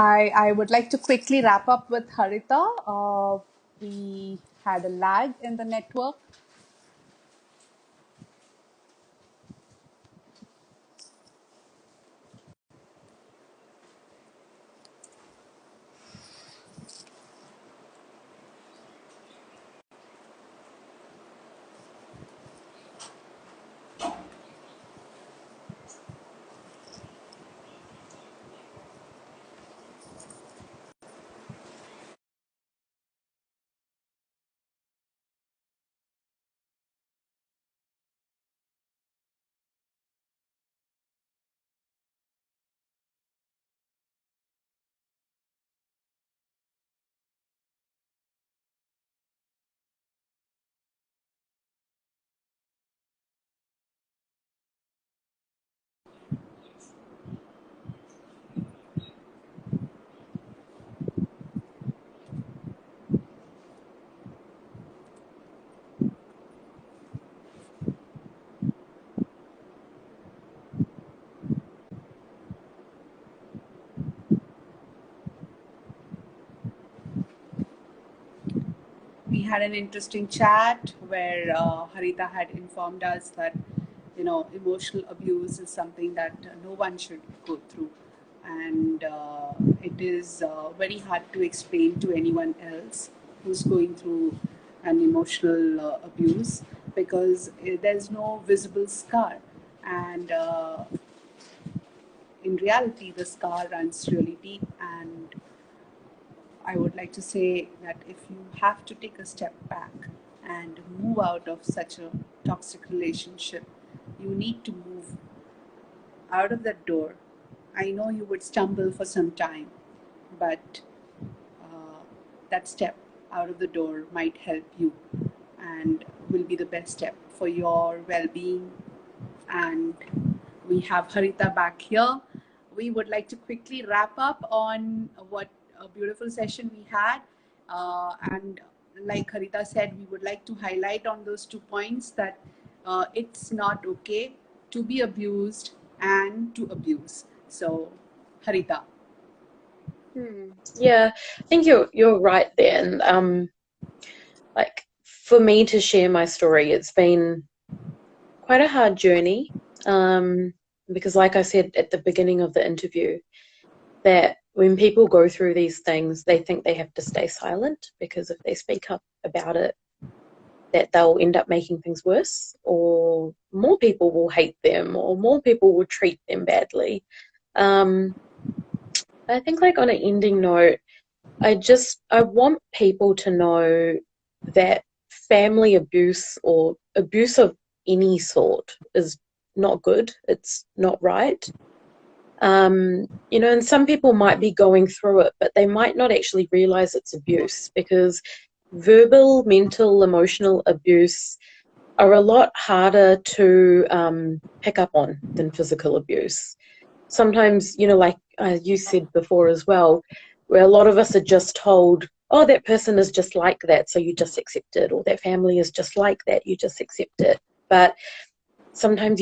Hi, I would like to quickly wrap up with Harita. We had a lag in the network. We had an interesting chat where Harita had informed us that emotional abuse is something that no one should go through, and it is very hard to explain to anyone else who's going through an emotional abuse because there's no visible scar, and in reality, the scar runs really deep. And I would like to say that if you have to take a step back and move out of such a toxic relationship, you need to move out of that door. I know you would stumble for some time, but uh, that step out of the door might help you and will be the best step for your well being. And we have Harita back here. We would like to quickly wrap up on what a beautiful session we had. And like Harita said, we would like to highlight on those 2 points that it's not okay to be abused and to abuse. So, Harita. Yeah, I think you're right there. And like for me to share my story, it's been quite a hard journey. Because like I said at the beginning of the interview, that when people go through these things, they think they have to stay silent because if they speak up about it, that they'll end up making things worse, or more people will hate them, or more people will treat them badly. Um, I think, like, on an ending note, I want people to know that family abuse or abuse of any sort is not good. It's not right. And some people might be going through it, but they might not actually realize it's abuse because verbal, mental, emotional abuse are a lot harder to pick up on than physical abuse. Sometimes, like you said before as well, where a lot of us are just told, oh, that person is just like that, so you just accept it, or that family is just like that, you just accept it. But sometimes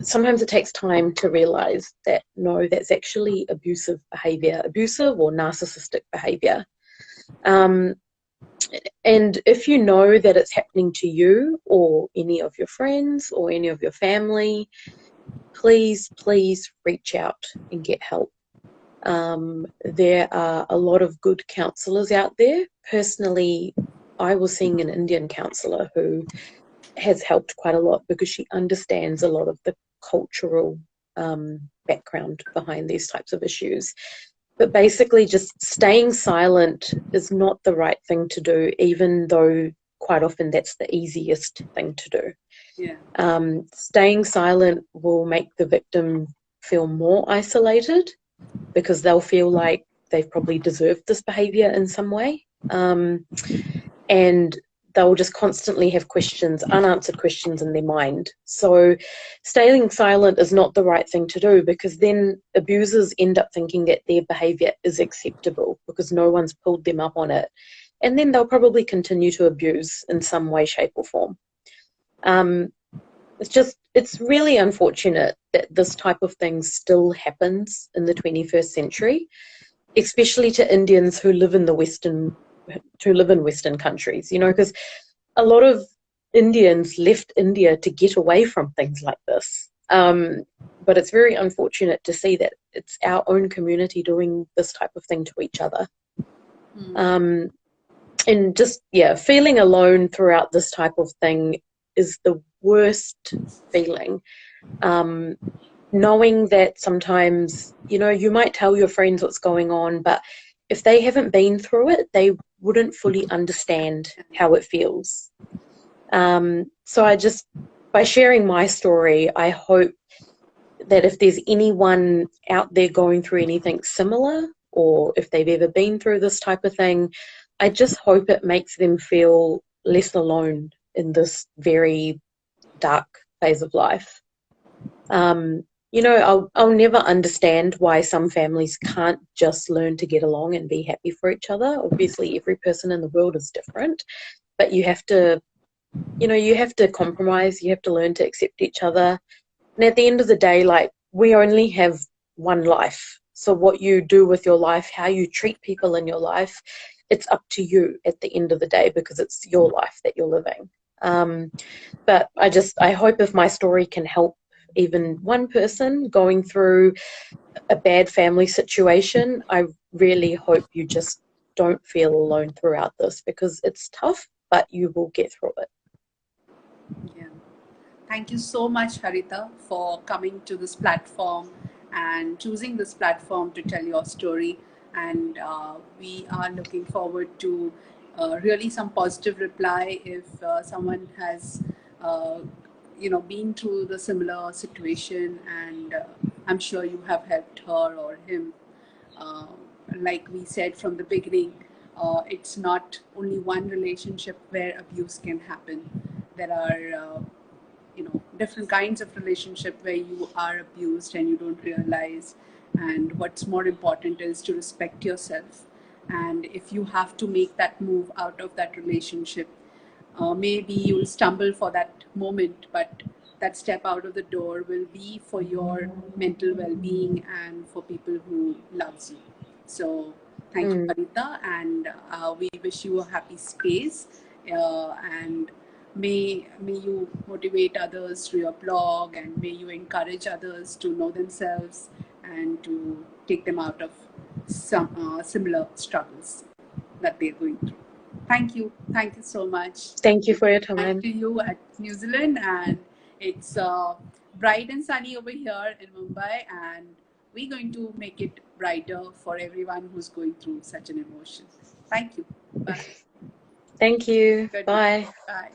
sometimes it takes time to realize that no, that's actually abusive behavior, abusive or narcissistic behavior. Um, and if you know that it's happening to you or any of your friends or any of your family, please, please reach out and get help. There are a lot of good counselors out there. Personally, I was seeing an Indian counselor who has helped quite a lot because she understands a lot of the cultural background behind these types of issues. But basically, just staying silent is not the right thing to do, even though quite often that's the easiest thing to do. Yeah. Staying silent will make the victim feel more isolated because they'll feel like they've probably deserved this behavior in some way. And they'll just constantly have questions, unanswered questions in their mind. So staying silent is not the right thing to do because then abusers end up thinking that their behavior is acceptable because no one's pulled them up on it. And then they'll probably continue to abuse in some way, shape, or form. it's really unfortunate that this type of thing still happens in the 21st century, especially to Indians who live in Western countries, because a lot of Indians left India to get away from things like this. But it's very unfortunate to see that it's our own community doing this type of thing to each other. And just, feeling alone throughout this type of thing is the worst feeling. Knowing that sometimes, you might tell your friends what's going on, but if they haven't been through it, they wouldn't fully understand how it feels. So by sharing my story, I hope that if there's anyone out there going through anything similar, or if they've ever been through this type of thing, I just hope it makes them feel less alone in this very dark phase of life. I'll never understand why some families can't just learn to get along and be happy for each other. Obviously, every person in the world is different, but you have to compromise. You have to learn to accept each other. And at the end of the day, we only have one life. So what you do with your life, how you treat people in your life, it's up to you at the end of the day, because it's your life that you're living. But I hope if my story can help even one person going through a bad family situation, I really hope you just don't feel alone throughout this, because it's tough, but you will get through it. Yeah. Thank you so much, Harita, for coming to this platform and choosing this platform to tell your story. And we are looking forward to really some positive reply if someone has, been through the similar situation. And I'm sure you have helped her or him. Uh, like we said from the beginning, it's not only one relationship where abuse can happen. There are different kinds of relationship where you are abused and you don't realize. And what's more important is to respect yourself. And if you have to make that move out of that relationship, maybe you'll stumble for that moment, but that step out of the door will be for your mental well-being and for people who loves you. So thank you, Harita, and we wish you a happy space. And may you motivate others through your blog, and may you encourage others to know themselves and to take them out of some similar struggles that they're going through. Thank you. Thank you so much. Thank you for your Back time. to you at New Zealand, and it's bright and sunny over here in Mumbai, and we're going to make it brighter for everyone who's going through such an emotion. Thank you. Bye. Thank you. Good night. Bye. Bye.